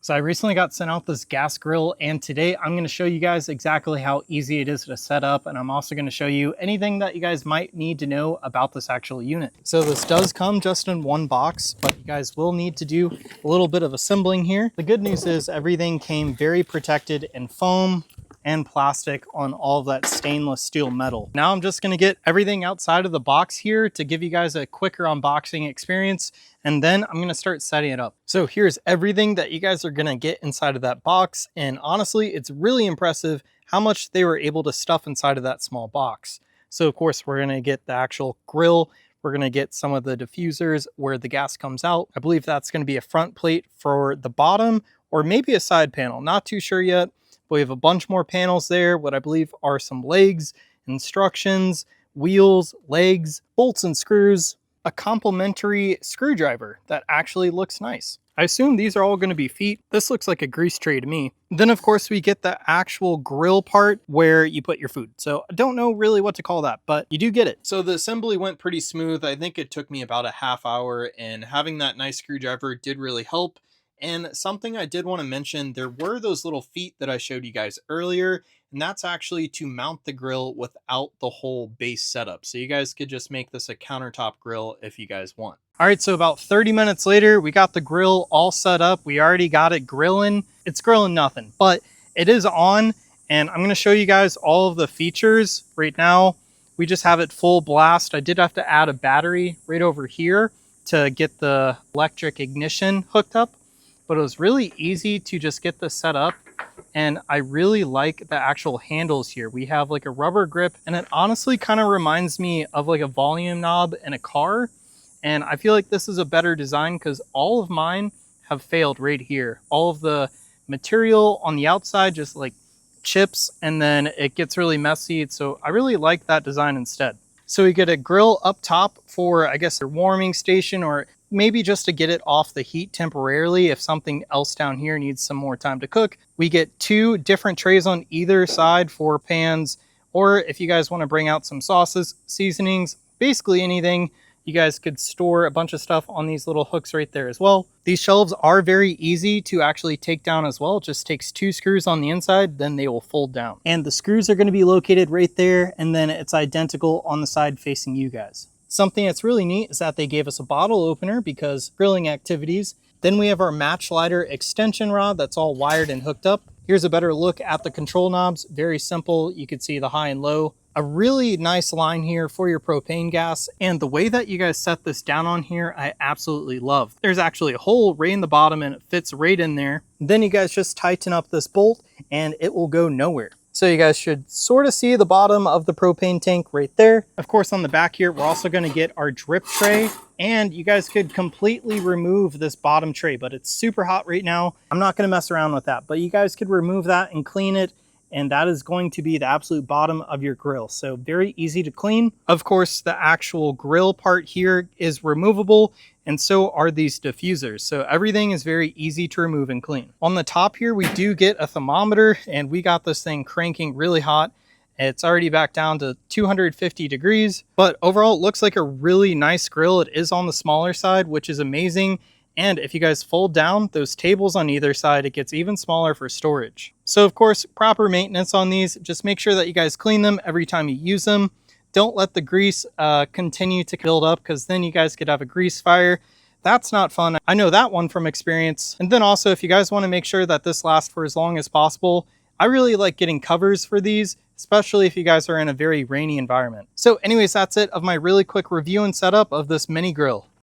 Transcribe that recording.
So I recently got sent out this gas grill, and today I'm going to show you guys exactly how easy it is to set up, and I'm also going to show you anything that you guys might need to know about this actual unit. So this does come just in one box, but you guys will need to do a little bit of assembling here. The good news is everything came very protected in foam and plastic on all of that stainless steel metal. Now I'm just going to get everything outside of the box here to give you guys a quicker unboxing experience, and then I'm going to start setting it up. So here's everything that you guys are going to get inside of that box, and honestly it's really impressive how much they were able to stuff inside of that small box. So of course we're going to get the actual grill, we're going to get some of the diffusers where the gas comes out. I believe that's going to be a front plate for the bottom, or maybe a side panel, not too sure yet. We have a bunch more panels there, what I believe are some legs, instructions, wheels, legs, bolts and screws, a complementary screwdriver that actually looks nice. I assume these are all going to be feet. This looks like a grease tray to me. Then of course we get the actual grill part where you put your food. So I don't know really what to call that, but you do get it. So the assembly went pretty smooth. I think it took me about a half hour, and having that nice screwdriver did really help. And something I did want to mention, there were those little feet that I showed you guys earlier, and that's actually to mount the grill without the whole base setup. So you guys could just make this a countertop grill if you guys want. All right, so about 30 minutes later, we got the grill all set up. We already got it grilling. It's grilling nothing, but it is on, and I'm going to show you guys all of the features. Right now, we just have it full blast. I did have to add a battery right over here to get the electric ignition hooked up, but it was really easy to just get this set up. And I really like the actual handles here. We have like a rubber grip, and it honestly kind of reminds me of like a volume knob in a car. And I feel like this is a better design because all of mine have failed right here. All of the material on the outside just like chips, and then it gets really messy. So I really like that design instead. So we get a grill up top for, I guess, your warming station, or maybe just to get it off the heat temporarily if something else down here needs some more time to cook. We get two different trays on either side for pans, or if you guys want to bring out some sauces, seasonings, basically anything. You guys could store a bunch of stuff on these little hooks right there as well. These shelves are very easy to actually take down as well. It just takes 2 screws on the inside, then they will fold down. And the screws are going to be located right there, and then it's identical on the side facing you guys. Something that's really neat is that they gave us a bottle opener because grilling activities. Then we have our match lighter extension rod that's all wired and hooked up. Here's a better look at the control knobs. Very simple. You can see the high and low. A really nice line here for your propane gas, and the way that you guys set this down on here, I absolutely love. There's actually a hole right in the bottom, and it fits right in there. Then you guys just tighten up this bolt, and it will go nowhere. So you guys should sort of see the bottom of the propane tank right there. Of course, on the back here, we're also going to get our drip tray, and you guys could completely remove this bottom tray, but it's super hot right now. I'm not going to mess around with that, but you guys could remove that and clean it, and that is going to be the absolute bottom of your grill. So very easy to clean. Of course, the actual grill part here is removable, and so are these diffusers. So everything is very easy to remove and clean. On the top here, we do get a thermometer, and we got this thing cranking really hot. It's already back down to 250 degrees, but overall it looks like a really nice grill. It is on the smaller side, which is amazing. And if you guys fold down those tables on either side, it gets even smaller for storage. So of course, proper maintenance on these. Just make sure that you guys clean them every time you use them. Don't let the grease continue to build up, because then you guys could have a grease fire. That's not fun. I know that one from experience. And then also, if you guys want to make sure that this lasts for as long as possible, I really like getting covers for these, especially if you guys are in a very rainy environment. So anyways, that's it of my really quick review and setup of this mini grill.